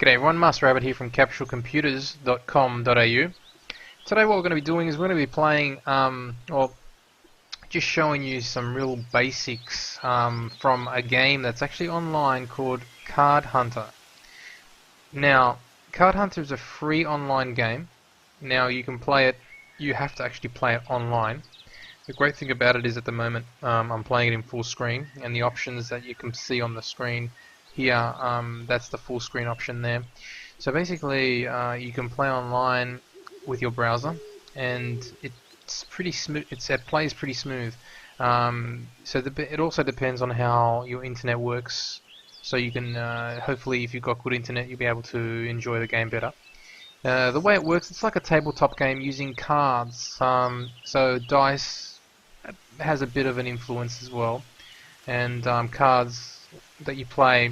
G'day everyone, MasterAbbott here from capitalcomputers.com.au. Today what we're going to be doing is we're going to be playing, just showing you some real basics from a game that's actually online called Card Hunter. Now, Card Hunter is a free online game. Now you can play it, you have to actually play it online. The great thing about it is at the moment I'm playing it in full screen, and the options that you can see on the screen here, that's the full screen option there. So basically you can play online with your browser, and it's pretty smooth. It plays pretty smooth. It also depends on how your internet works. So you can hopefully, if you've got good internet, you'll be able to enjoy the game better. The way it works, it's like a tabletop game using cards. So dice has a bit of an influence as well, and cards that you play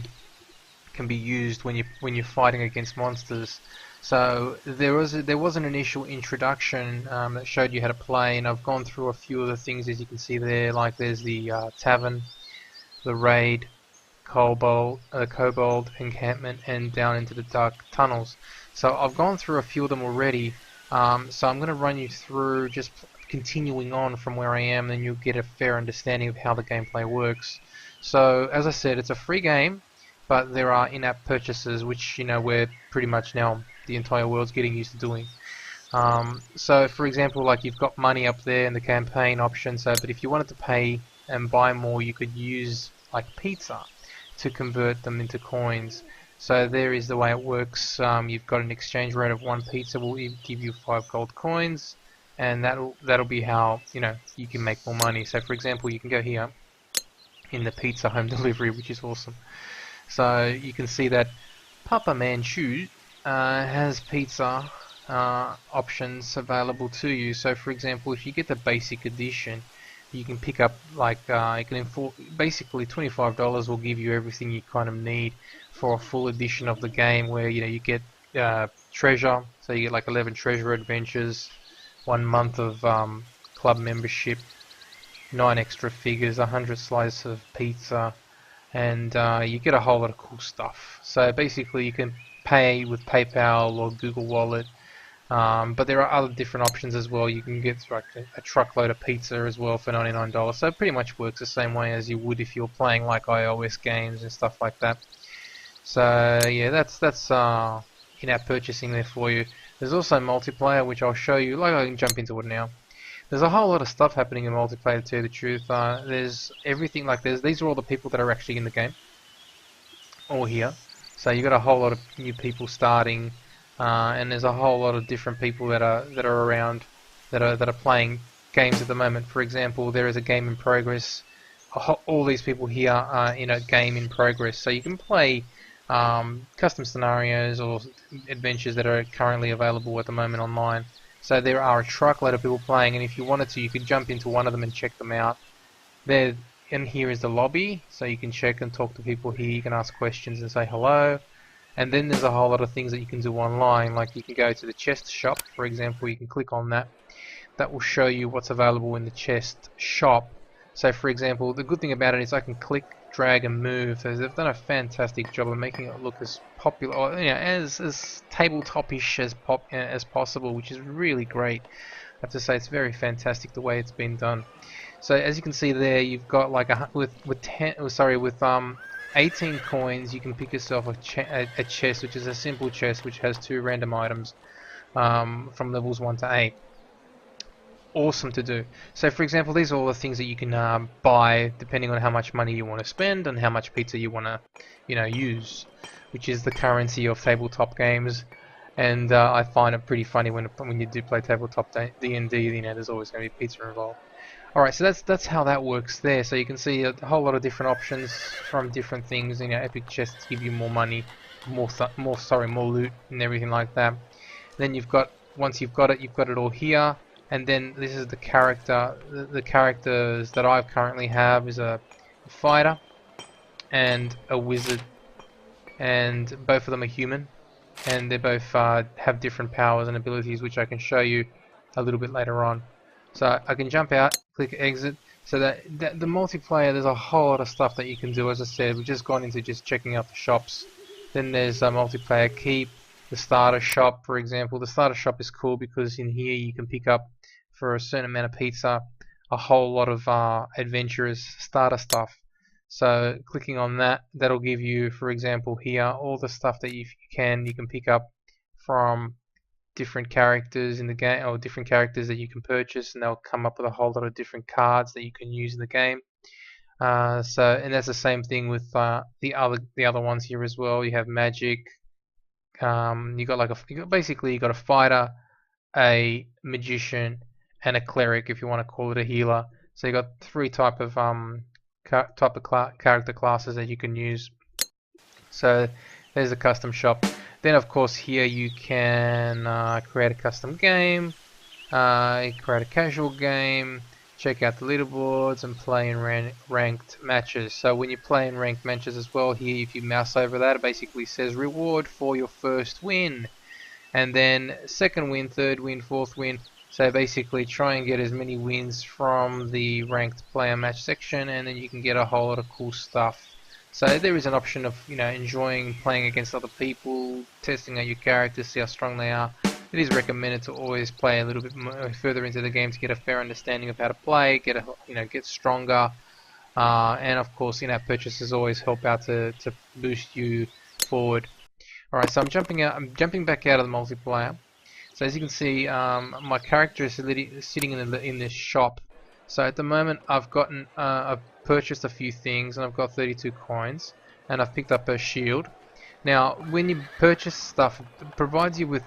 can be used when you're fighting against monsters. So there was an initial introduction that showed you how to play, and I've gone through a few of the things as you can see there. Like there's the tavern, the raid, kobold encampment, and down into the dark tunnels. So I've gone through a few of them already. So I'm going to run you through, just continuing on from where I am, then you'll get a fair understanding of how the gameplay works. So as I said, it's a free game, but there are in-app purchases, which we're pretty much now the entire world's getting used to doing. So for example, like you've got money up there in the campaign option. But if you wanted to pay and buy more, you could use like pizza to convert them into coins. So there is the way it works. You've got an exchange rate of 1 pizza will give you 5 gold coins, and that'll be how you can make more money. So for example, you can go here in the pizza home delivery, which is awesome. So you can see that Papa Manchu has pizza options available to you. So for example, if you get the basic edition, you can pick up basically $25 will give you everything you kind of need for a full edition of the game, where you get treasure. So you get like 11 treasure adventures, 1 month of club membership, 9 extra figures, 100 slices of pizza, and you get a whole lot of cool stuff. So basically you can pay with PayPal or Google Wallet, but there are other different options as well. You can get like a truckload of pizza as well for $99. So it pretty much works the same way as you would if you're playing like iOS games and stuff like that. So yeah, that's in-app purchasing there for you. There's also multiplayer, which I'll show you. Like, I can jump into it now. There's a whole lot of stuff happening in multiplayer, to tell you the truth. There's everything, like these are all the people that are actually in the game, all here. So you got a whole lot of new people starting, and there's a whole lot of different people that are around, that are playing games at the moment. For example, there is a game in progress. All these people here are in a game in progress, so you can play custom scenarios or adventures that are currently available at the moment online. So there are a truckload of people playing, and if you wanted to, you could jump into one of them and check them out. There, and here is the lobby, so you can check and talk to people here. You can ask questions and say hello. And then there's a whole lot of things that you can do online, like you can go to the chest shop, for example. You can click on that. That will show you what's available in the chest shop. So for example, the good thing about it is I can click, drag and move. So they've done a fantastic job of making it look as popular, or as tabletop-ish as possible, which is really great. I have to say, it's very fantastic the way it's been done. So as you can see there, you've got like with 18 coins, you can pick yourself a chest, which is a simple chest which has 2 random items from levels 1 to 8. Awesome to do. So for example, these are all the things that you can buy depending on how much money you want to spend and how much pizza you want to use, which is the currency of tabletop games. And I find it pretty funny when you do play tabletop D&D, there's always going to be pizza involved. Alright, so that's how that works there. So you can see a whole lot of different options from different things. Epic chests give you more money, more loot and everything like that. Then once you've got it all here. And then this is the character. The characters that I currently have is a fighter and a wizard, and both of them are human, and they both have different powers and abilities, which I can show you a little bit later on. So I can jump out, click exit. So that the multiplayer, there's a whole lot of stuff that you can do. As I said, we've just gone into just checking out the shops Then there's a multiplayer keep, the starter shop, for example. The starter shop is cool because in here you can pick up for a certain amount of pizza a whole lot of adventurous starter stuff. So clicking on that, that'll give you, for example, here all the stuff that you can pick up from different characters in the game, or different characters that you can purchase, and they'll come up with a whole lot of different cards that you can use in the game. And that's the same thing with the other ones here as well. You have magic. You got like basically you got a fighter, a magician, and a cleric, if you want to call it a healer. So you got three type of character classes that you can use. So there's a custom shop. Then of course here you can create a custom game, create a casual game, check out the leaderboards, and play in ranked matches. So when you play in ranked matches as well, here if you mouse over that, it basically says reward for your first win, and then second win, third win, fourth win. So basically try and get as many wins from the ranked player match section, and then you can get a whole lot of cool stuff. So there is an option of, enjoying playing against other people, testing out your characters, see how strong they are. It is recommended to always play a little bit more further into the game to get a fair understanding of how to play, get stronger, and of course, purchases always help out to boost you forward. All right, so I'm jumping back out of the multiplayer. So as you can see, my character is sitting in this shop. So at the moment, I've purchased a few things, and I've got 32 coins, and I've picked up a shield. Now, when you purchase stuff, it provides you with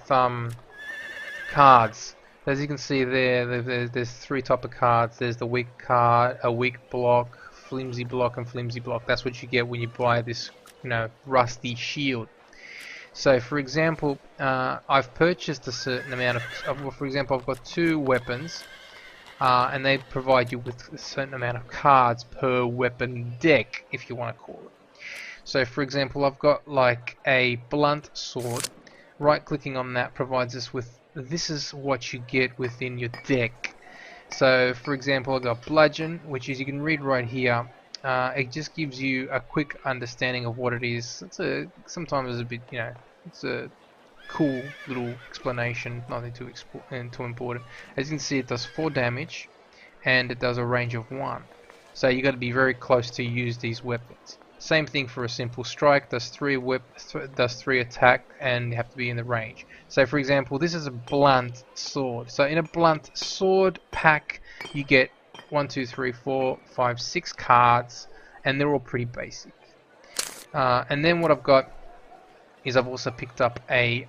cards. As you can see there's three type of cards. There's the weak card, a weak block, flimsy block, and flimsy block. That's what you get when you buy this, rusty shield. So, for example, I've purchased a certain amount of. For example, I've got 2 weapons, and they provide you with a certain amount of cards per weapon deck, if you want to call it. So, for example, I've got like a blunt sword. Right-clicking on that provides us with. This is what you get within your deck. So, for example, I've got bludgeon, which is, you can read right here. It just gives you a quick understanding of what it is. Sometimes a bit, it's a cool little explanation, nothing too important. As you can see, it does 4 damage, and it does a range of 1. So you got to be very close to use these weapons. Same thing for a simple strike, does 3 attack, and you have to be in the range. So for example, this is a blunt sword. So in a blunt sword pack, you get 1, 2, 3, 4, 5, 6 cards, and they're all pretty basic. And then what I've got is I've also picked up a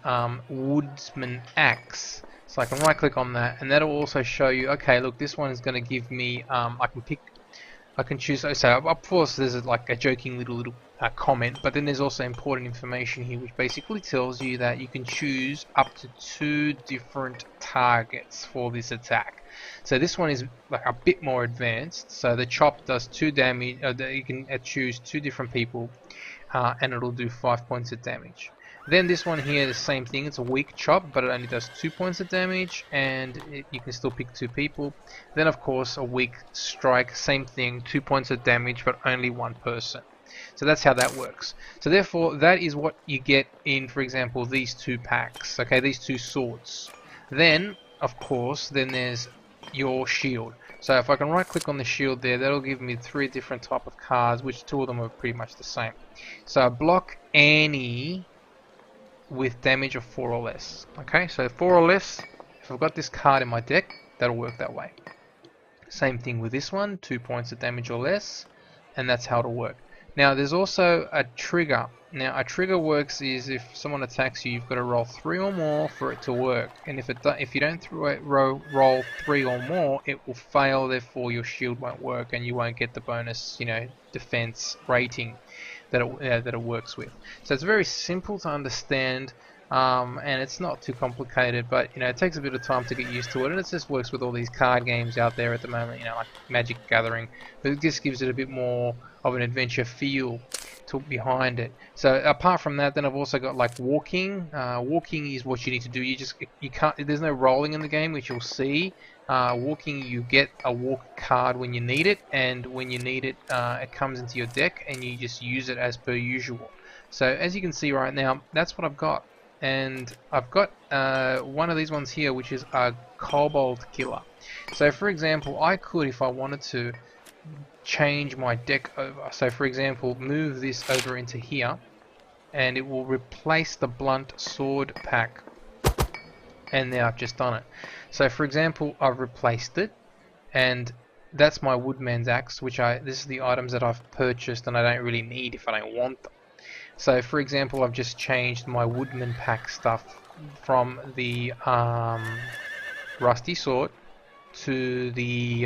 woodsman axe. So I can right click on that, and that'll also show you, okay, look, this one is going to give me, I can choose. So of course there's like a joking little comment, but then there's also important information here, which basically tells you that you can choose up to 2 different targets for this attack. So this one is like a bit more advanced. So the chop does 2 damage. You can choose 2 different people, and it'll do 5 points of damage. Then this one here, the same thing. It's a weak chop, but it only does 2 points of damage, and you can still pick 2 people. Then of course a weak strike, same thing, 2 points of damage, but only 1 person. So that's how that works. So therefore, that is what you get in, for example, these 2 packs. Okay, these 2 swords. Then, of course, there's your shield. So if I can right click on the shield there, that'll give me 3 different type of cards, which 2 of them are pretty much the same. So block any with damage of 4 or less. Okay, so 4 or less, if I've got this card in my deck, that'll work that way. Same thing with this one, 2 points of damage or less, and that's how it'll work. Now there's also a trigger. Now a trigger works is if someone attacks you, you've got to roll 3 or more for it to work, and if you don't roll 3 or more, it will fail, therefore your shield won't work and you won't get the bonus, defense rating that it works with. So it's very simple to understand, and it's not too complicated, but it takes a bit of time to get used to it, and it just works with all these card games out there at the moment, like Magic Gathering, but it just gives it a bit more of an adventure feel behind it. So apart from that, then I've also got like walking. Walking is what you need to do. You can't. There's no rolling in the game, which you'll see. Walking, you get a walk card when you need it, and when you need it, it comes into your deck, and you just use it as per usual. So as you can see right now, that's what I've got. And I've got one of these ones here, which is a Kobold Killer. So for example, I could, if I wanted to, change my deck over. So for example, move this over into here, and it will replace the blunt sword pack. And now I've just done it. So for example, I've replaced it, and that's my woodman's axe, which this is the items that I've purchased and I don't really need if I don't want them. So for example, I've just changed my woodman pack stuff from the rusty sword to the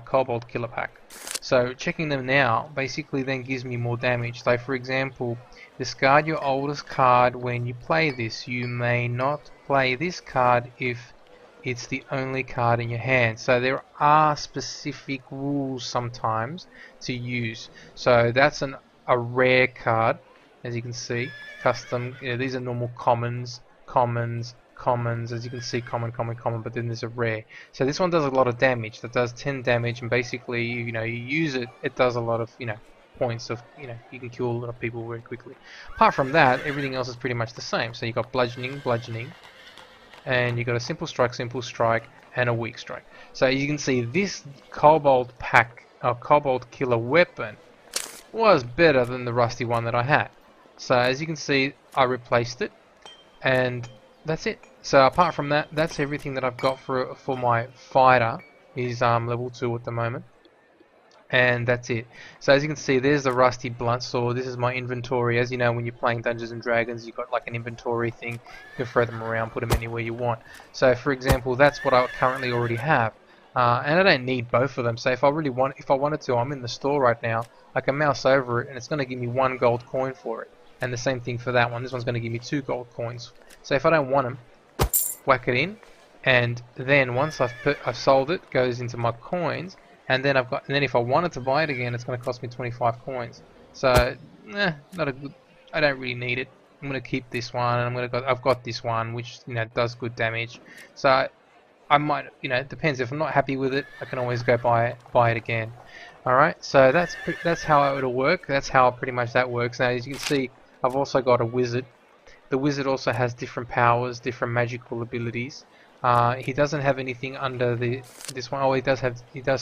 Kobold Killer pack. So checking them now basically then gives me more damage. So for example, discard your oldest card when you play this. You may not play this card if it's the only card in your hand. So there are specific rules sometimes to use. So that's a rare card, as you can see. Custom, these are normal commons, commons, as you can see, common, but then there's a rare. So this one does a lot of damage. That does 10 damage, and basically, you use it, it does a lot of, points of, you can kill a lot of people very quickly. Apart from that, everything else is pretty much the same. So you've got bludgeoning, and you've got a simple strike, and a weak strike. So you can see this Kobold Killer weapon was better than the rusty one that I had. So as you can see, I replaced it, and that's it. So apart from that, that's everything that I've got for my fighter. He's level 2 at the moment, and that's it. So as you can see, there's the rusty blunt sword. This is my inventory. As you know, when you're playing Dungeons and Dragons, you've got like an inventory thing. You can throw them around, put them anywhere you want. So for example, that's what I currently already have, and I don't need both of them. So if I wanted to, I'm in the store right now. I can mouse over it, and it's going to give me 1 gold coin for it. And the same thing for that one. This one's going to give me 2 gold coins. So if I don't want them, whack it in, and then once I've sold it, goes into my coins, and then if I wanted to buy it again, it's going to cost me 25 coins. So, not a good. I don't really need it. I'm going to keep this one, and I've got this one, which does good damage. So I might, it depends. If I'm not happy with it, I can always go buy it again. Alright, so that's how it'll work. That's how pretty much that works. Now, as you can see, I've also got a wizard. The wizard also has different powers, different magical abilities. He doesn't have anything under this one. Oh, he does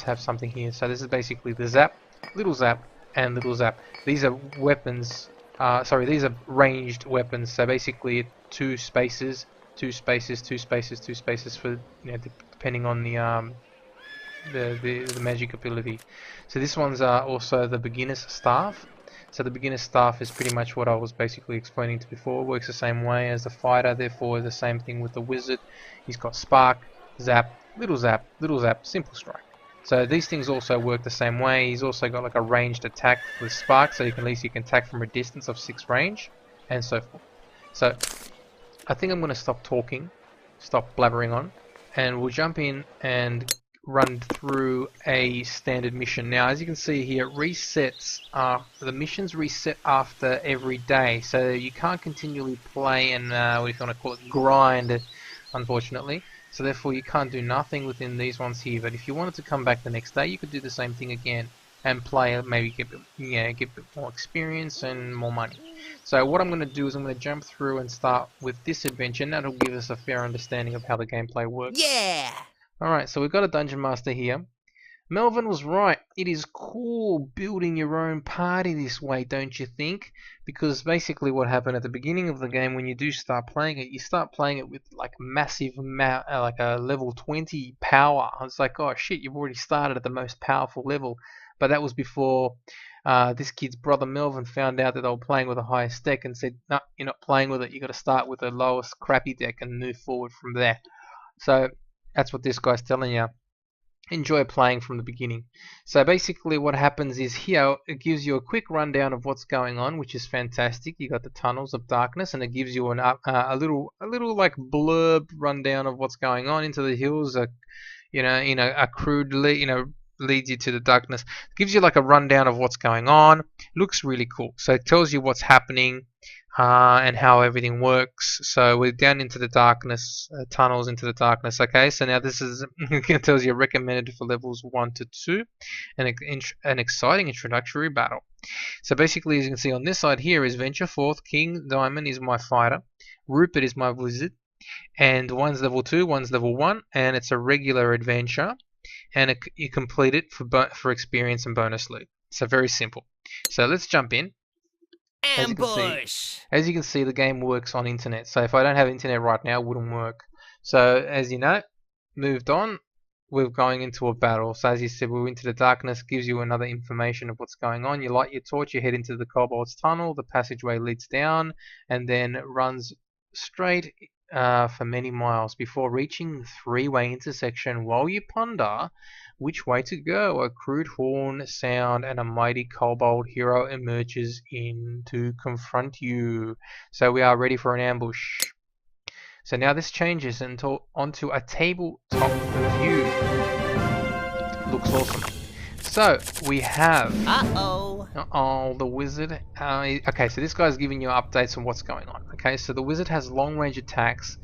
have something here. So this is basically the zap, and little zap. These are weapons. These are ranged weapons. So basically, 2 spaces, 2 spaces, 2 spaces, 2 spaces for depending on the magic ability. So this one's also the beginner's staff. So the beginner's staff is pretty much what I was basically explaining to before. It works the same way as the fighter, therefore the same thing with the wizard. He's got spark, zap, little zap, simple strike. So these things also work the same way. He's also got like a ranged attack with spark, so at least you can attack from a distance of 6 range, and so forth. So I think I'm going to stop talking, stop blabbering on, and we'll jump in and run through a standard mission. Now, as you can see here, it resets. The missions reset after every day, so you can't continually play and what do you want to call it, grind, unfortunately. So therefore, you can't do nothing within these ones here. But if you wanted to come back the next day, you could do the same thing again and play. Maybe get a bit more experience and more money. So what I'm going to do is I'm going to jump through and start with this adventure, and that'll give us a fair understanding of how the gameplay works. Yeah! Alright, so we've got a Dungeon Master here. Melvin was right. It is cool building your own party this way, don't you think? Because basically what happened at the beginning of the game, when you do start playing it, you start playing it with like massive, like a level 20 power. It's like, oh shit, you've already started at the most powerful level. But that was before this kid's brother Melvin found out that they were playing with a highest deck and said, no, you're not playing with it. You've got to start with the lowest crappy deck and move forward from there. So that's what this guy's telling you. Enjoy playing from the beginning. So basically what happens is here it gives you a quick rundown of what's going on, which is fantastic. You got the tunnels of darkness, and it gives you a little like blurb rundown of what's going on. Into the hills, a crude leads you to the darkness. It gives you like a rundown of what's going on. Looks really cool. So it tells you what's happening and how everything works. So we're down into the darkness, tunnels into the darkness. Okay, so now this is it tells you recommended for levels 1 to 2, and an exciting introductory battle. So basically, as you can see on this side here is Venture Forth, King Diamond is my fighter, Rupert is my wizard, and one's level 2, one's level 1, and it's a regular adventure, and you complete it for experience and bonus loot. So very simple. So let's jump in. Ambush! As you can see, the game works on internet. So if I don't have internet right now, it wouldn't work. So as you know, moved on, we're going into a battle. So as you said, we're into the darkness, gives you another information of what's going on. You light your torch, you head into the kobold's tunnel, the passageway leads down, and then runs straight for many miles before reaching the three-way intersection while you ponder which way to go. A crude horn sound and a mighty kobold hero emerges in to confront you. So we are ready for an ambush. So now this changes onto a tabletop view. Looks awesome. So we have the wizard. Okay, so this guy's giving you updates on what's going on. Okay, so the wizard has long range attacks,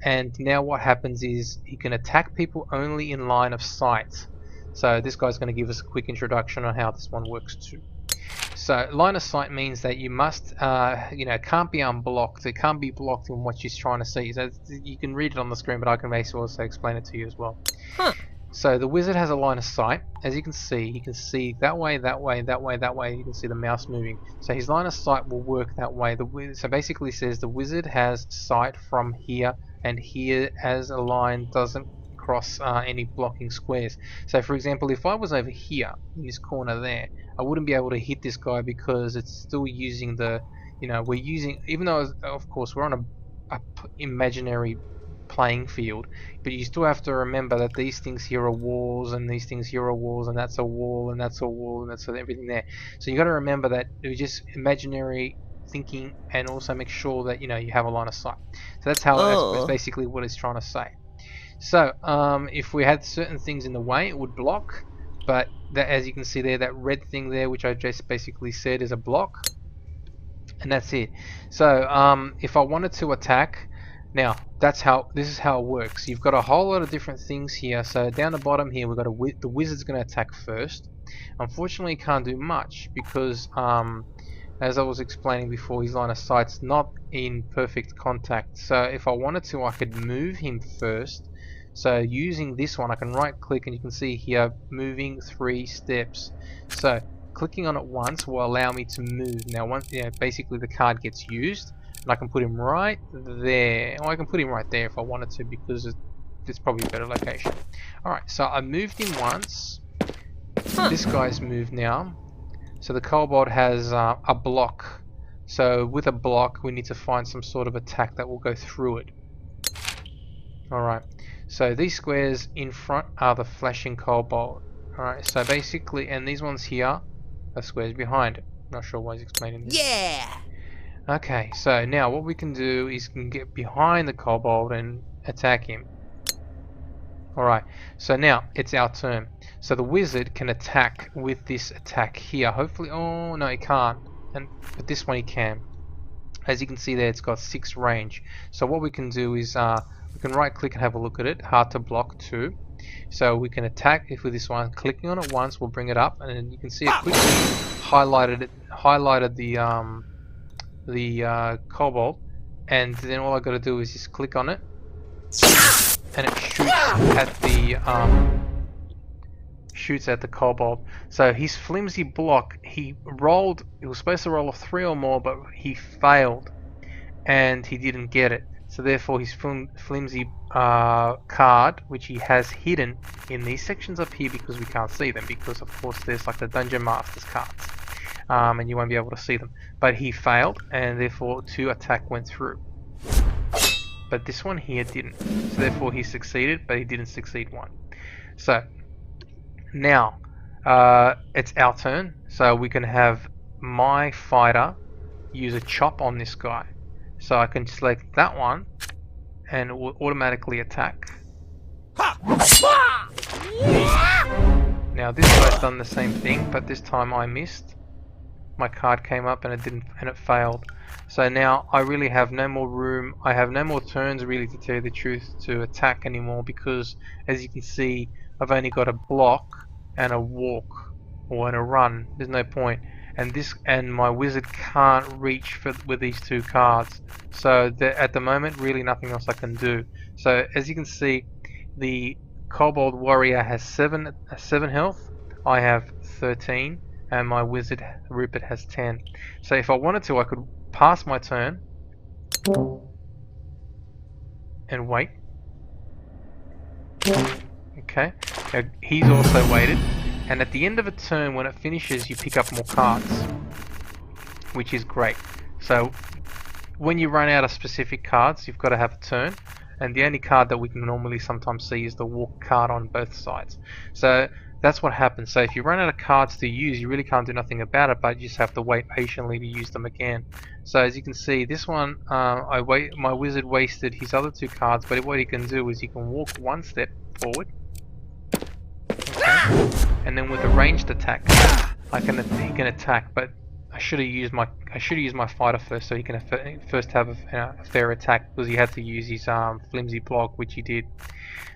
and now what happens is he can attack people only in line of sight. So this guy's going to give us a quick introduction on how this one works too. So line of sight means that you must, can't be unblocked. It can't be blocked in what she's trying to see. So you can read it on the screen, but I can basically also explain it to you as well. So the wizard has a line of sight. As you can see, he can see that way, that way, that way, that way. You can see the mouse moving. So his line of sight will work that way. So basically it says the wizard has sight from here and here, as a line doesn't cross any blocking squares. So for example, if I was over here in this corner there, I wouldn't be able to hit this guy because it's still using the, we're using, even though of course we're on a imaginary playing field, but you still have to remember that these things here are walls, and these things here are walls, and that's a wall, and that's a wall, and that's everything there. So you got to remember that it was just imaginary thinking, and also make sure that you have a line of sight. So that's basically what it's trying to say. So if we had certain things in the way, it would block, but as you can see there, that red thing there, which I just basically said is a block, and that's it. So if I wanted to attack, now this is how it works. You've got a whole lot of different things here. So down the bottom here, we've got the wizard's going to attack first. Unfortunately, he can't do much because as I was explaining before, his line of sight's not in perfect contact. So if I wanted to, I could move him first. So using this one, I can right click and you can see here moving 3 steps. So clicking on it once will allow me to move. Now basically the card gets used, and I can put him right there. Or I can put him right there if I wanted to, because it's probably a better location. Alright, so I moved him once. This guy's moved now. So the kobold has a block. So with a block, we need to find some sort of attack that will go through it. Alright, so these squares in front are the flashing kobold. Alright, so basically, and these ones here are squares behind it. Not sure why he's explaining this. Yeah! Okay, so now what we can do is can get behind the kobold and attack him. Alright, so now it's our turn. So the wizard can attack with this attack here. Hopefully, oh no, he can't. But this one he can. As you can see there, it's got 6 range. So what we can do is we can right click and have a look at it. Hard to block too. So we can attack it with this one. Clicking on it once will bring it up, and then you can see it quickly highlighted the kobold, and then all I got to do is just click on it, and it shoots at the kobold. So his flimsy block, he was supposed to roll a 3 or more, but he failed and he didn't get it. So therefore his flimsy card, which he has hidden in these sections up here, because we can't see them, because of course there's like the Dungeon Master's cards, and you won't be able to see them. But he failed, and therefore 2 attack went through. But this one here didn't. So therefore he succeeded, but he didn't succeed 1. So now it's our turn. So we can have my fighter use a chop on this guy. So I can select that one, and it will automatically attack. Now this guy's done the same thing, but this time I missed. My card came up and it failed. So now I really have no more room. I have no more turns, really, to tell you the truth, to attack anymore, because as you can see, I've only got a block and a walk, or and a run. There's no point. and my wizard can't reach with these two cards. So at the moment, really nothing else I can do. So as you can see, the Kobold Warrior has 7 health. I have 13, and my wizard Rupert has 10. So if I wanted to, I could pass my turn and wait. Okay, now he's also waited, and at the end of a turn, when it finishes, you pick up more cards, which is great. So when you run out of specific cards, you've got to have a turn, and the only card that we can normally sometimes see is the walk card on both sides. So that's what happens. So if you run out of cards to use, you really can't do nothing about it, but you just have to wait patiently to use them again. So as you can see, this one, my wizard wasted his other 2 cards, but what he can do is he can walk 1 step forward, okay, and then with a ranged attack, he can attack, but I should have used my fighter first, so he can first have a fair attack, because he had to use his flimsy block, which he did.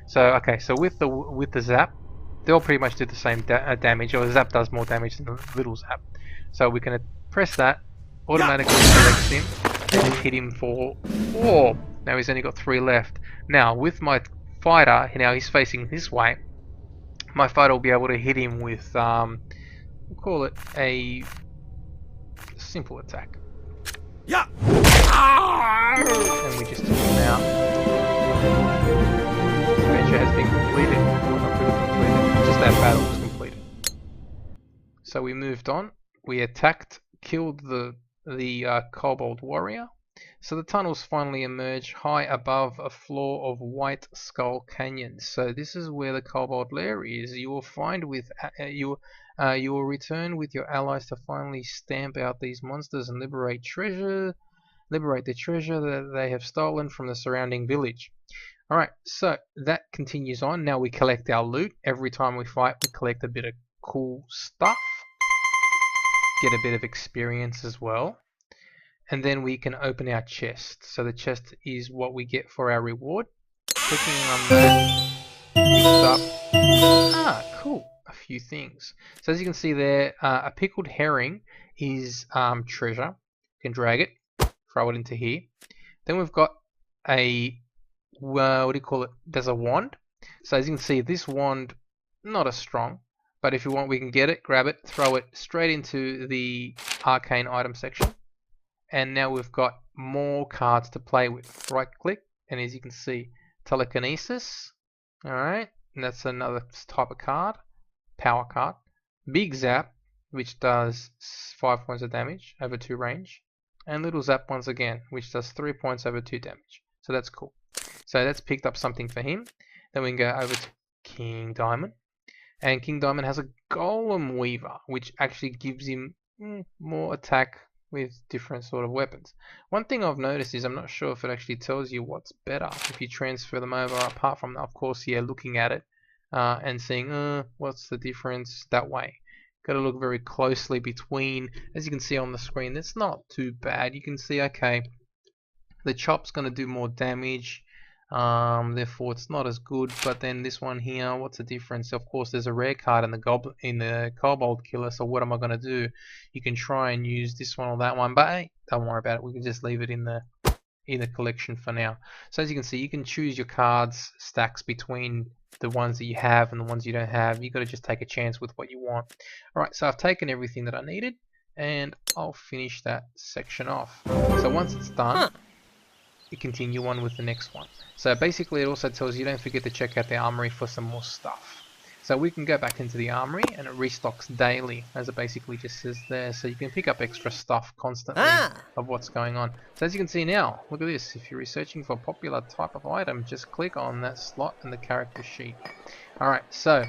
So okay, so with the zap, they all pretty much do the same damage, or the zap does more damage than the little zap. So we can press that, automatically selects him, and hit him for 4. Now he's only got 3 left. Now with my fighter, now he's facing this way. My fighter will be able to hit him with, we'll call it a simple attack. Yeah. And we just took him out. Adventure has been completed. Well, not really completed, just that battle was completed. So we moved on. We attacked, killed the Kobold Warrior. So the tunnels finally emerge high above a floor of White Skull Canyon. So this is where the Kobold lair is. You will find with you will return with your allies to finally stamp out these monsters and liberate the treasure that they have stolen from the surrounding village. Alright, so that continues on. Now we collect our loot. Every time we fight, we collect a bit of cool stuff. Get a bit of experience as well. And then we can open our chest. So the chest is what we get for our reward. Clicking on that, picks up, cool, a few things. So as you can see there, a pickled herring is treasure. You can drag it, throw it into here. Then we've got a, what do you call it? There's a wand. So as you can see, this wand, not as strong, but if you want, we can get it, grab it, throw it straight into the arcane item section. And now we've got more cards to play with. Right click, and as you can see, telekinesis. Alright, and that's another type of card. Power card. Big zap, which does 5 points of damage over 2 range. And little zap once again, which does 3 points over 2 damage. So that's cool. So that's picked up something for him. Then we can go over to King Diamond. And King Diamond has a Golem Weaver, which actually gives him more attack with different sort of weapons. One thing I've noticed is I'm not sure if it actually tells you what's better if you transfer them over, apart from, of course, looking at it and seeing what's the difference that way. Got to look very closely between, as you can see on the screen, it's not too bad. You can see, okay, the chop's going to do more damage, therefore it's not as good. But then this one here, what's the difference? Of course, there's a rare card in the Kobold Killer, so what am I going to do? You can try and use this one or that one, but hey, don't worry about it. We can just leave it in the collection for now. So as you can see, you can choose your cards stacks between the ones that you have and the ones you don't have. You got to just take a chance with what you want. Alright, so I've taken everything that I needed, and I'll finish that section off. So once it's done, you continue on with the next one. So basically it also tells you don't forget to check out the armory for some more stuff. So we can go back into the armory, and it restocks daily, as it basically just says there. So you can pick up extra stuff constantly of what's going on. So as you can see now, look at this. If you're researching for a popular type of item, just click on that slot in the character sheet. Alright, so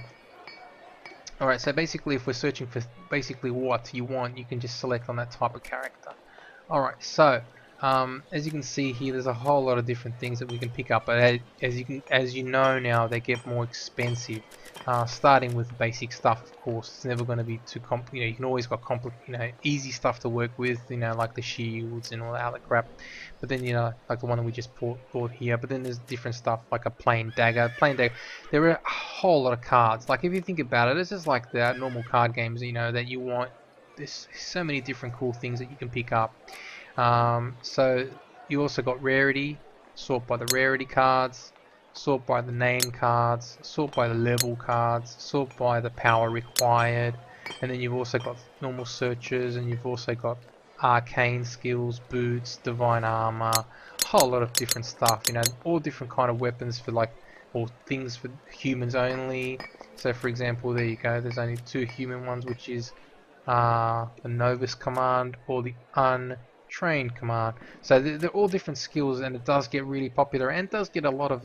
basically if we're searching for basically what you want, you can just select on that type of character. Alright, so as you can see here, there's a whole lot of different things that we can pick up, but as you know now, they get more expensive. Starting with basic stuff, of course, it's never going to be too you can always got easy stuff to work with, like the shields and all that other crap. But then like the one that we just bought here. But then there's different stuff like a plain dagger. There are a whole lot of cards. Like if you think about it, it's just like the normal card games, that you want there's so many different cool things that you can pick up. So you also got rarity, sort by the rarity cards, sort by the name cards, sort by the level cards, sort by the power required, and then you've also got normal searches, and you've also got arcane skills, boots, divine armor, a whole lot of different stuff, you know, all different kind of weapons for like, or things for humans only. So for example, there you go, there's only 2 human ones, which is the novice command or the untrained command. So they're all different skills, and it does get really popular and does get a lot of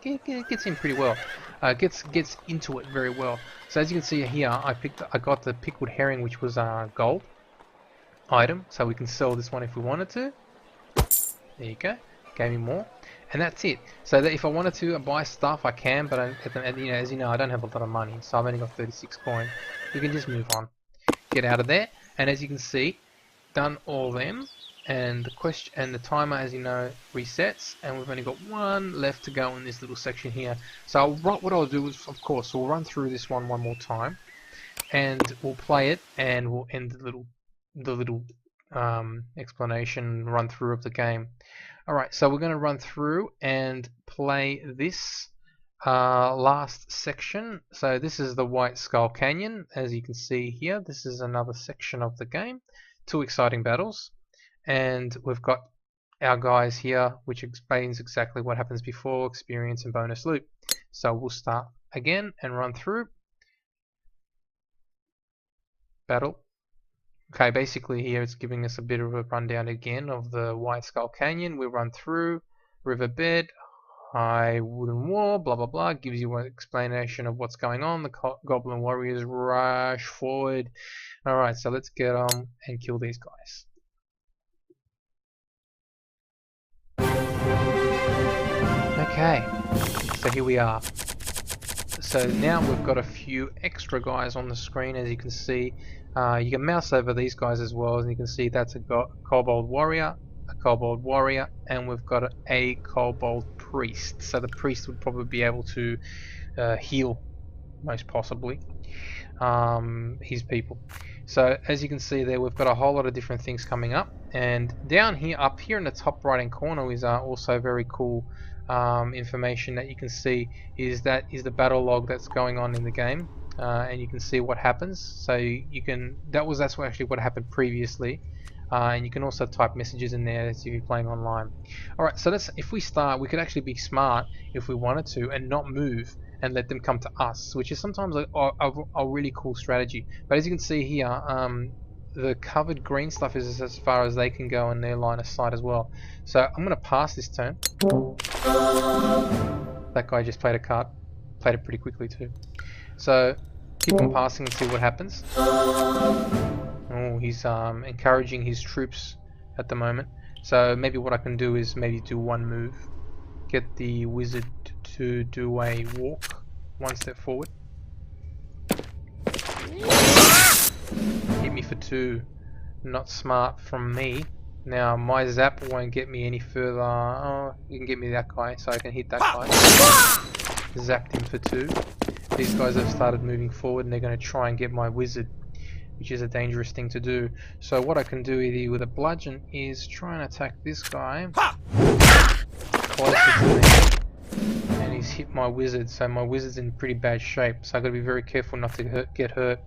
gets in pretty well. Gets into it very well. So as you can see here, I got the pickled herring, which was gold item, so we can sell this one if we wanted to. There you go, gave me more, and that's it. So that if I wanted to buy stuff, I can, but as you know, I don't have a lot of money, so I've only got 36 coin. You can just move on, get out of there, and as you can see, done all them, and the timer, as you know, resets, and we've only got 1 left to go in this little section here. So what I'll do is, of course, we'll run through this one more time, and we'll play it, and we'll end the little explanation run through of the game. Alright, so we're going to run through and play this last section. So this is the White Skull Canyon, as you can see here. This is another section of the game. 2 exciting battles, and we've got our guys here, which explains exactly what happens before, experience and bonus loot. So we'll start again and run through. Battle. Okay, basically here it's giving us a bit of a rundown again of the White Skull Canyon. We run through riverbed, high wooden wall, blah blah blah. Gives you an explanation of what's going on. The goblin warriors rush forward. Alright, so let's get on and kill these guys. Okay, so here we are. So now we've got a few extra guys on the screen, as you can see. You can mouse over these guys as well, and you can see that's a kobold warrior, and we've got a kobold priest. So the priest would probably be able to heal, most possibly, his people. So as you can see there, we've got a whole lot of different things coming up, and down here, up here in the top right hand corner is also very cool information that you can see. Is the battle log that's going on in the game, and you can see what happens. So you can that's actually what happened previously, and you can also type messages in there if you're playing online. Alright, so if we start, we could actually be smart if we wanted to and not move and let them come to us, which is sometimes a really cool strategy. But as you can see here, the covered green stuff is as far as they can go in their line of sight as well. So I'm going to pass this turn. That guy just played a card. Played it pretty quickly too. So keep on passing and see what happens. Oh, he's encouraging his troops at the moment. So maybe what I can do is maybe do one move. Get the wizard to do a walk 1 step forward. Hit me for 2. Not smart from me. Now my zap won't get me any further. Oh, you can get me that guy, so I can hit that guy. Zapped him for 2. These guys have started moving forward, and they're going to try and get my wizard, which is a dangerous thing to do. So what I can do with a bludgeon is try and attack this guy closer to me, and he's hit my wizard. So my wizard's in pretty bad shape. So I've got to be very careful not to get hurt.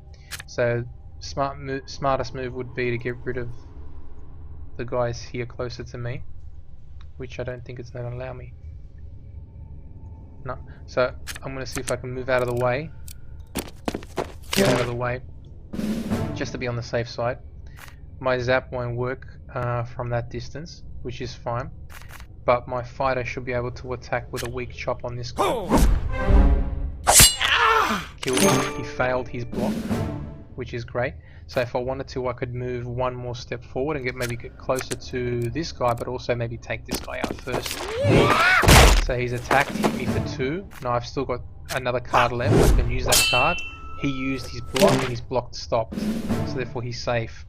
So smartest move would be to get rid of the guys here closer to me, which I don't think it's going to allow me. No. So I'm going to see if I can move out of the way. Get out of the way, just to be on the safe side. My zap won't work from that distance, which is fine, but my fighter should be able to attack with a weak chop on this guy. Killed him. He failed his block, which is great. So if I wanted to, I could move 1 more step forward and maybe get closer to this guy, but also maybe take this guy out first. So he's attacked, hit me for 2. Now I've still got another card left. I can use that card. He used his block and his block stopped, so therefore he's safe.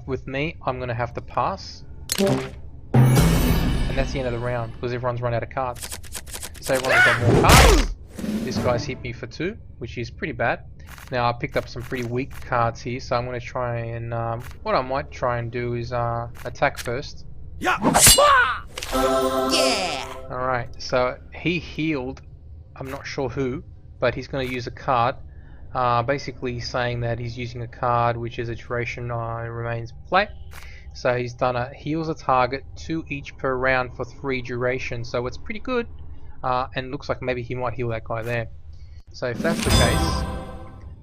With me, I'm going to have to pass, and that's the end of the round because everyone's run out of cards. So everyone's got more cards. This guy's hit me for 2, which is pretty bad. Now I picked up some pretty weak cards here, so I'm going to try and what I might try and do is attack first. Yeah. Alright, so he healed, I'm not sure who, but he's going to use a card, basically saying that he's using a card which is a duration remains play. So he's done heals a target 2 each per round for 3 durations, so it's pretty good, and looks like maybe he might heal that guy there. So if that's the case,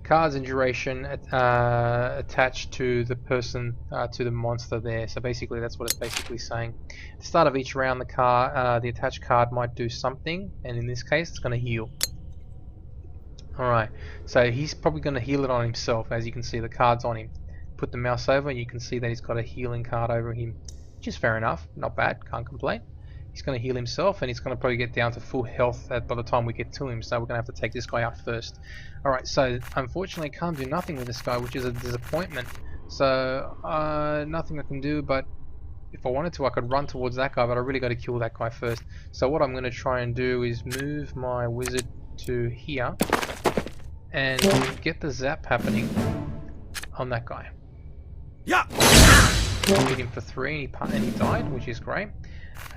cards and duration attached to the person, to the monster there. So basically that's what it's basically saying. At the start of each round, the attached card might do something, and in this case it's going to heal. Alright, so he's probably going to heal it on himself. As you can see, the card's on him. Put the mouse over and you can see that he's got a healing card over him, which is fair enough, not bad, can't complain. He's going to heal himself and he's going to probably get down to full health by the time we get to him, so we're going to have to take this guy out first. Alright, so unfortunately I can't do nothing with this guy, which is a disappointment. So nothing I can do, but if I wanted to I could run towards that guy, but I really got to kill that guy first. So what I'm going to try and do is move my wizard to here and get the zap happening on that guy. Yeah. Hit him for 3 and he died, which is great.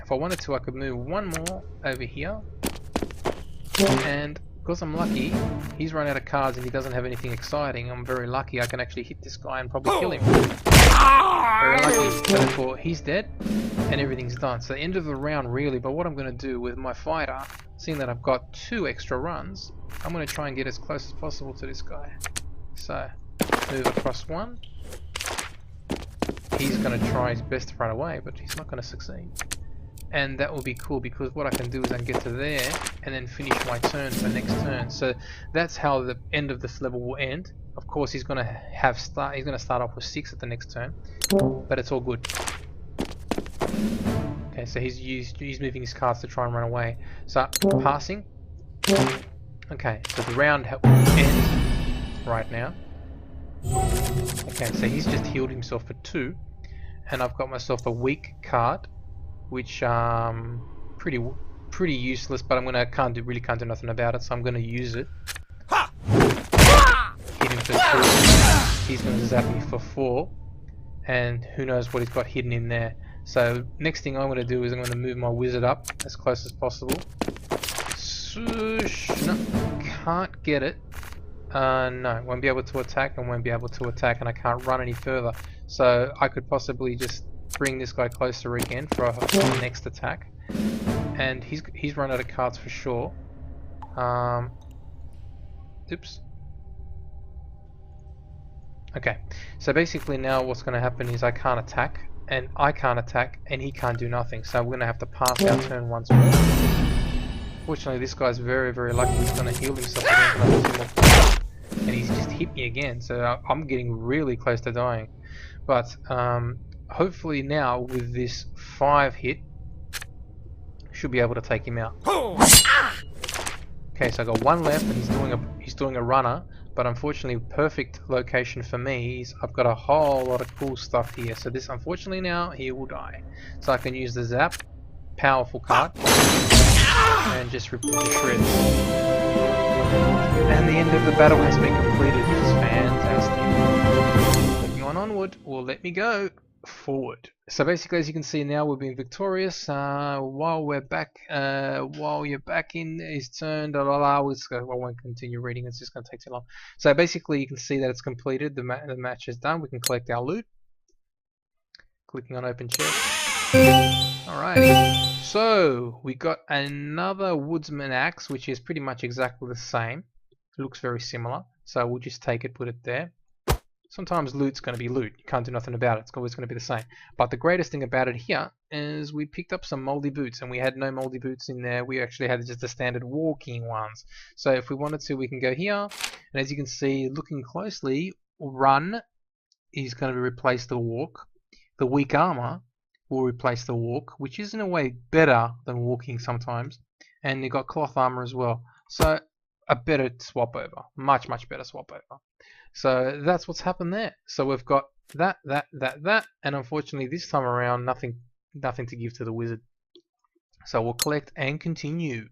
If I wanted to, I could move one more over here, and because I'm lucky, he's run out of cards and he doesn't have anything exciting. I'm very lucky I can actually hit this guy and probably kill him. Very lucky. So therefore, he's dead and everything's done. So the end of the round really, but what I'm going to do with my fighter, seeing that I've got 2 extra runs, I'm going to try and get as close as possible to this guy. So, move across one. He's going to try his best to run away, but he's not going to succeed. And that will be cool, because what I can do is I can get to there and then finish my turn for next turn. So that's how the end of this level will end. Of course, he's going to start off with 6 at the next turn, but it's all good. Okay, so he's moving his cards to try and run away. So passing. Okay, so the round will end right now. Okay, so he's just healed himself for 2, and I've got myself a weak card, which pretty useless, but really can't do nothing about it, so I'm gonna use it. Hit him for 2. He's gonna zap me for 4, and who knows what he's got hidden in there. So next thing I'm gonna do is I'm gonna move my wizard up as close as possible. Swoosh! No, can't get it. No, won't be able to attack and won't be able to attack, and I can't run any further. So I could possibly just bring this guy closer again for the next attack, and he's run out of cards for sure. Oops. Okay, so basically now what's going to happen is I can't attack, and I can't attack, and he can't do nothing. So we're going to have to pass our turn once more. Fortunately, this guy's very, very lucky. He's going to heal himself again, and he's just hit me again. So I'm getting really close to dying. But hopefully now with this 5 hit, should be able to take him out. Okay, so I got 1 left, and he's doing a runner. But unfortunately, perfect location for me is I've got a whole lot of cool stuff here. So this, unfortunately, now he will die. So I can use the zap, powerful card, and just rip him to shreds. And the end of the battle has been completed, which is fantastic. Moving on onward, will let me go forward. So basically, as you can see now, we've been victorious. While you're back in his turn, I won't continue reading, it's just going to take too long. So basically, you can see that it's completed. The match is done. We can collect our loot. Clicking on open chest. Alright, so we got another woodsman axe, which is pretty much exactly the same. It looks very similar, so we'll just take it, put it there. Sometimes loot's going to be loot, you can't do nothing about it, it's always going to be the same. But the greatest thing about it here is we picked up some moldy boots, and we had no moldy boots in there, we actually had just the standard walking ones. So if we wanted to, we can go here, and as you can see, looking closely, run is going to replace the walk. The weak armor will replace the walk, which is in a way better than walking sometimes. And you got cloth armor as well. So a better swap over, much better swap over. So that's what's happened there. So we've got that, and unfortunately this time around nothing to give to the wizard. So we'll collect and continue.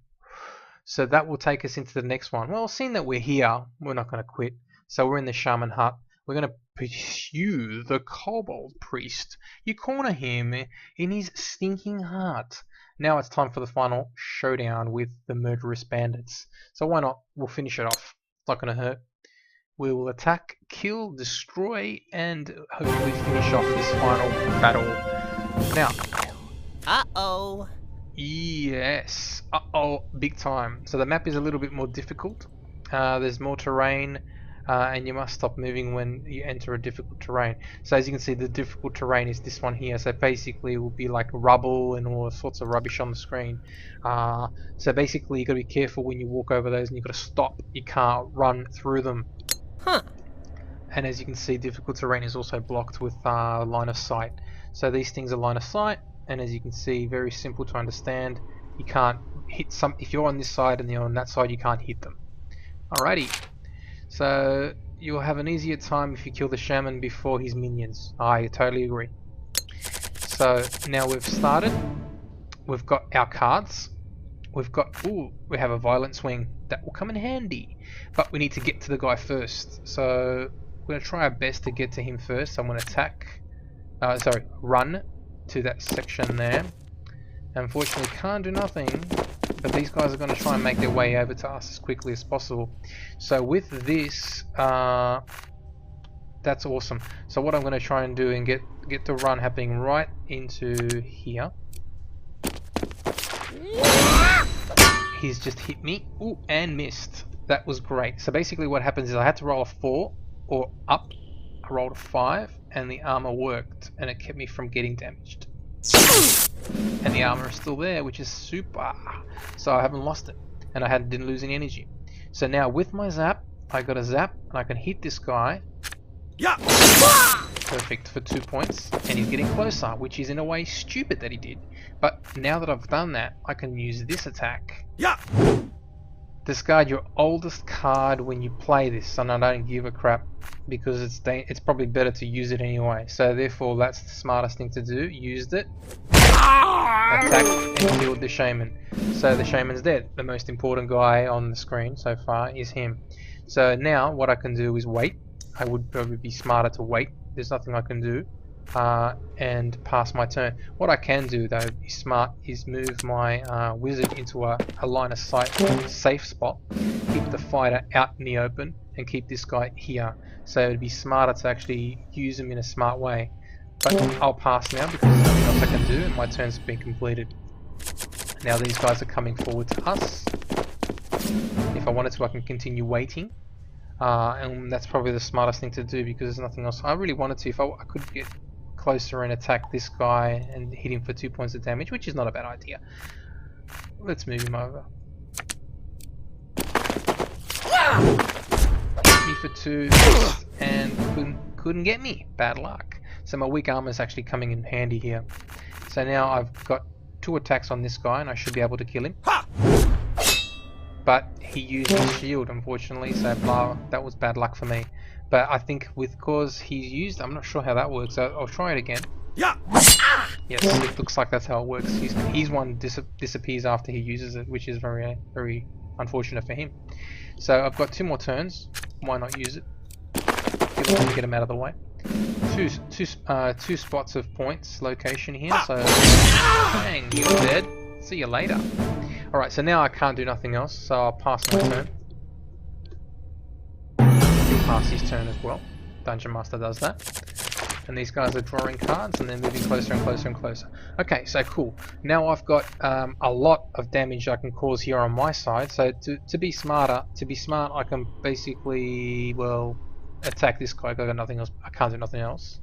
So that will take us into the next one. Well, seeing that we're here, we're not going to quit. So we're in the shaman hut. We're going to pursue the kobold priest. You corner him in his stinking hut. Now it's time for the final showdown with the murderous bandits. So why not? We'll finish it off. It's not going to hurt. We will attack, kill, destroy, and hopefully finish off this final battle. Now. Uh-oh. Yes. Uh-oh, big time. So the map is a little bit more difficult. There's more terrain, and you must stop moving when you enter a difficult terrain. So as you can see, the difficult terrain is this one here. So basically it will be like rubble and all sorts of rubbish on the screen. So basically you've got to be careful when you walk over those, and you've got to stop. You can't run through them. Huh. And as you can see, difficult terrain is also blocked with line of sight. So these things are line of sight, and as you can see, very simple to understand. You can't hit some. If you're on this side and you're on that side, you can't hit them. Alrighty. So you'll have an easier time if you kill the shaman before his minions. I totally agree. So now we've started. We've got our cards. We've got, we have a violent swing. That will come in handy. But we need to get to the guy first. So we're going to try our best to get to him first. I'm going to attack, run to that section there. Unfortunately can't do nothing. But these guys are going to try and make their way over to us as quickly as possible. So with this, that's awesome. So what I'm going to try and do and get the run happening right into here. He's just hit me. Ooh, and missed. That was great. So basically what happens is I had to roll a 4 or up. I rolled a 5 and the armor worked and it kept me from getting damaged. And the armor is still there, which is super. So I haven't lost it. And I didn't lose any energy. So now with my zap, I got a zap and I can hit this guy. Yeah. Perfect for 2 points. And he's getting closer, which is in a way stupid that he did. But now that I've done that, I can use this attack. Yeah. Discard your oldest card when you play this, and I don't give a crap because it's probably better to use it anyway. So therefore, that's the smartest thing to do. Used it, attack, and killed the shaman. So the shaman's dead. The most important guy on the screen so far is him. So now what I can do is wait. I would probably be smarter to wait. There's nothing I can do. And pass my turn. What I can do though, is smart, is move my wizard into a line of sight safe spot, keep the fighter out in the open, and keep this guy here. So it'd be smarter to actually use him in a smart way. But I'll pass now because there's nothing else I can do, and my turn's been completed. Now these guys are coming forward to us. If I wanted to, I can continue waiting. And that's probably the smartest thing to do because there's nothing else. I really wanted to, if I could get closer and attack this guy and hit him for 2 points of damage, which is not a bad idea. Let's move him over. Hit me for 2 and couldn't get me. Bad luck. So my weak armor is actually coming in handy here. So now I've got 2 attacks on this guy and I should be able to kill him. But he used his shield, unfortunately, so that was bad luck for me. But I think because he's used, I'm not sure how that works. So I'll try it again. Yeah. Yes, it looks like that's how it works. His one disappears after he uses it, which is very, very unfortunate for him. So I've got 2 more turns. Why not use it? Get him out of the way. Two spots of points location here. So, bang, you're dead. See you later. Alright, so now I can't do nothing else, so I'll pass my turn. He'll pass his turn as well. Dungeon Master does that. And these guys are drawing cards and they're moving closer and closer and closer. Okay, so cool. Now I've got a lot of damage I can cause here on my side. So to be smart, I can basically, well, attack this guy. I got nothing else. I can't do nothing else.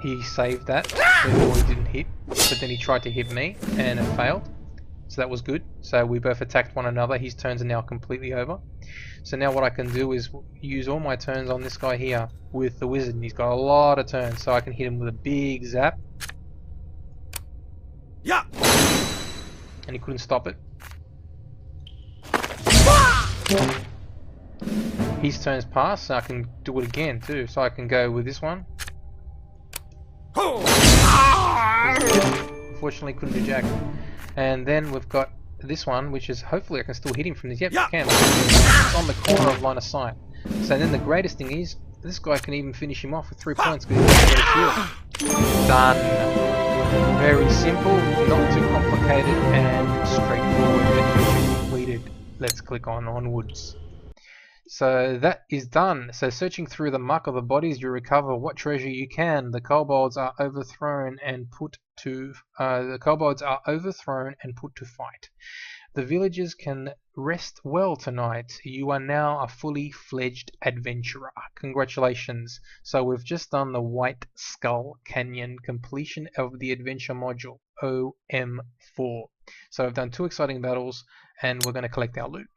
He saved that, therefore he didn't hit, but then he tried to hit me and it failed, so that was good. So we both attacked one another. His turns are now completely over. So now what I can do is use all my turns on this guy here with the wizard, and he's got a lot of turns, so I can hit him with a big zap. Yeah. And he couldn't stop it. His turn's passed, so I can do it again too. So I can go with this one. Unfortunately couldn't do jack. And then we've got this one, which is hopefully I can still hit him from this. Yep, I can. It's on the corner of line of sight. So then the greatest thing is this guy can even finish him off with 3 points because he's got a shield. Done. Very simple, not too complicated, and straightforward. Completed. Let's click on onwards. So that is done. So searching through the muck of the bodies, you recover what treasure you can. The kobolds are overthrown and put to fight. The villagers can rest well tonight. You are now a fully fledged adventurer. Congratulations. So we've just done the White Skull Canyon completion of the adventure module OM4. So I've done 2 exciting battles and we're going to collect our loot.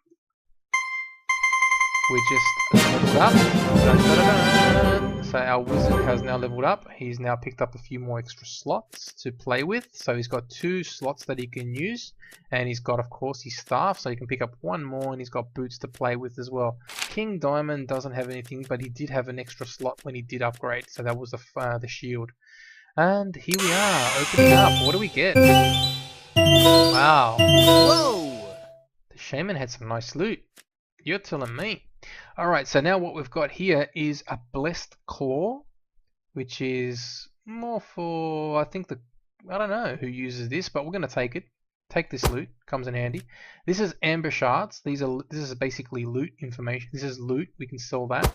We just leveled up. Dun, dun, dun, dun. So our wizard has now leveled up. He's now picked up a few more extra slots to play with. So he's got 2 slots that he can use. And he's got, of course, his staff. So he can pick up 1 more. And he's got boots to play with as well. King Diamond doesn't have anything, but he did have an extra slot when he did upgrade. So that was the shield. And here we are, opening up. What do we get? Wow. Whoa! The shaman had some nice loot. You're telling me. Alright, so now what we've got here is a Blessed Claw, which is more for, I don't know who uses this, but we're going to take it. Take this loot, comes in handy. This is amber shards. This is basically loot information. This is loot, we can sell that.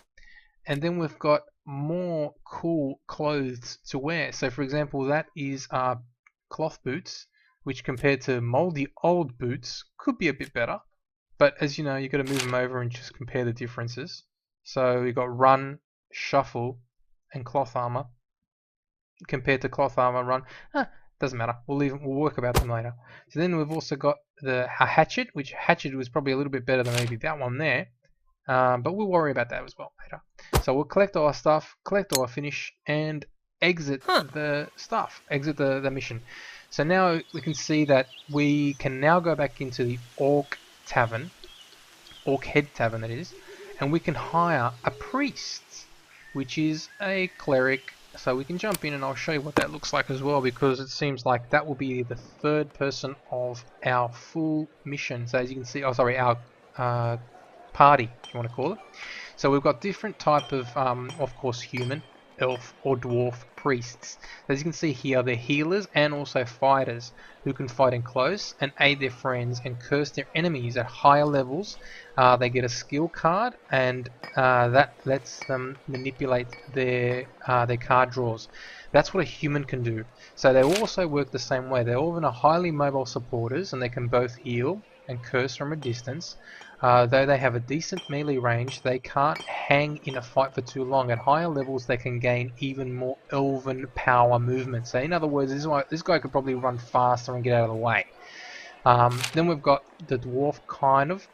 And then we've got more cool clothes to wear. So for example, that is cloth boots, which compared to moldy old boots could be a bit better. But as you know, you've got to move them over and just compare the differences. So we've got run, shuffle, and cloth armor. Compared to cloth armor, run. Doesn't matter. We'll work about them later. So then we've also got a hatchet, which hatchet was probably a little bit better than maybe that one there. But we'll worry about that as well later. So we'll collect all our stuff, collect all our finish, and exit the stuff. Exit the mission. So now we can see that we can now go back into the Orc Head Tavern that is, and we can hire a priest, which is a cleric. So we can jump in and I'll show you what that looks like as well, because it seems like that will be the 3rd person of our full mission. So as you can see, our party, if you want to call it. So we've got different type of course, human, elf, or dwarf priests. As you can see here, they're healers and also fighters who can fight in close and aid their friends and curse their enemies at higher levels. They get a skill card, and that lets them manipulate their card draws. That's what a human can do. So they also work the same way. They're all highly mobile supporters, and they can both heal and curse from a distance. Though they have a decent melee range, they can't hang in a fight for too long. At higher levels, they can gain even more elven power movement. So in other words, this guy could probably run faster and get out of the way. Then we've got the dwarf kind of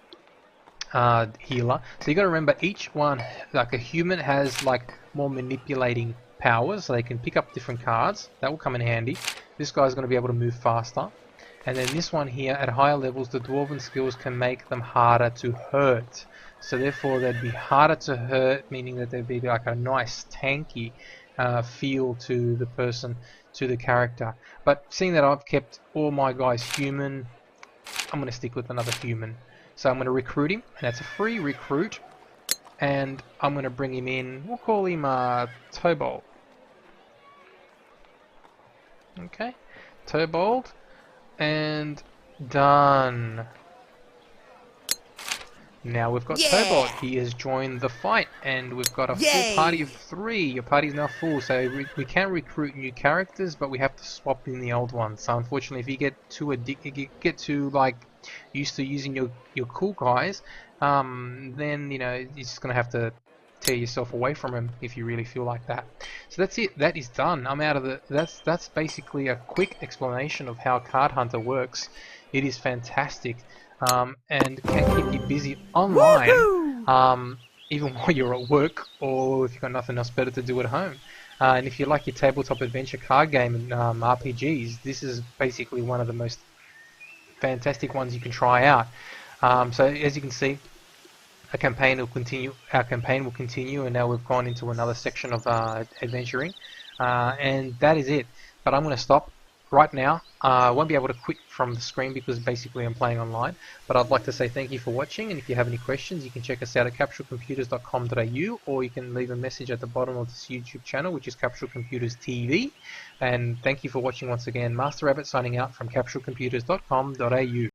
healer. So you got to remember, each one, like a human, has like more manipulating powers. So they can pick up different cards. That will come in handy. This guy's going to be able to move faster. And then this one here, at higher levels, the dwarven skills can make them harder to hurt. So therefore they'd be harder to hurt, meaning that they'd be like a nice tanky feel to the person, to the character. But seeing that I've kept all my guys human, I'm going to stick with another human. So I'm going to recruit him, and that's a free recruit. And I'm going to bring him in, we'll call him Tobold. Okay, Tobold. And done. Now we've got Tobold. He has joined the fight, and we've got a full party of 3. Your party's now full, so we can recruit new characters, but we have to swap in the old ones. So unfortunately, if you get too addicted, you get too like used to using your cool guys, then you know you're just gonna have to tear yourself away from him if you really feel like that. So that's it. That is done. I'm out of the. That's basically a quick explanation of how Card Hunter works. It is fantastic, and can keep you busy online, even while you're at work, or if you've got nothing else better to do at home. And if you like your tabletop adventure card game and RPGs, this is basically one of the most fantastic ones you can try out. So as you can see, our campaign will continue, and now we've gone into another section of adventuring, and that is it. But I'm going to stop. right now, I won't be able to quit from the screen because basically I'm playing online, but I'd like to say thank you for watching, and if you have any questions you can check us out at capsulecomputers.com.au, or you can leave a message at the bottom of this YouTube channel, which is Capsule Computers TV. And thank you for watching once again. MasterAbbott signing out from capsulecomputers.com.au.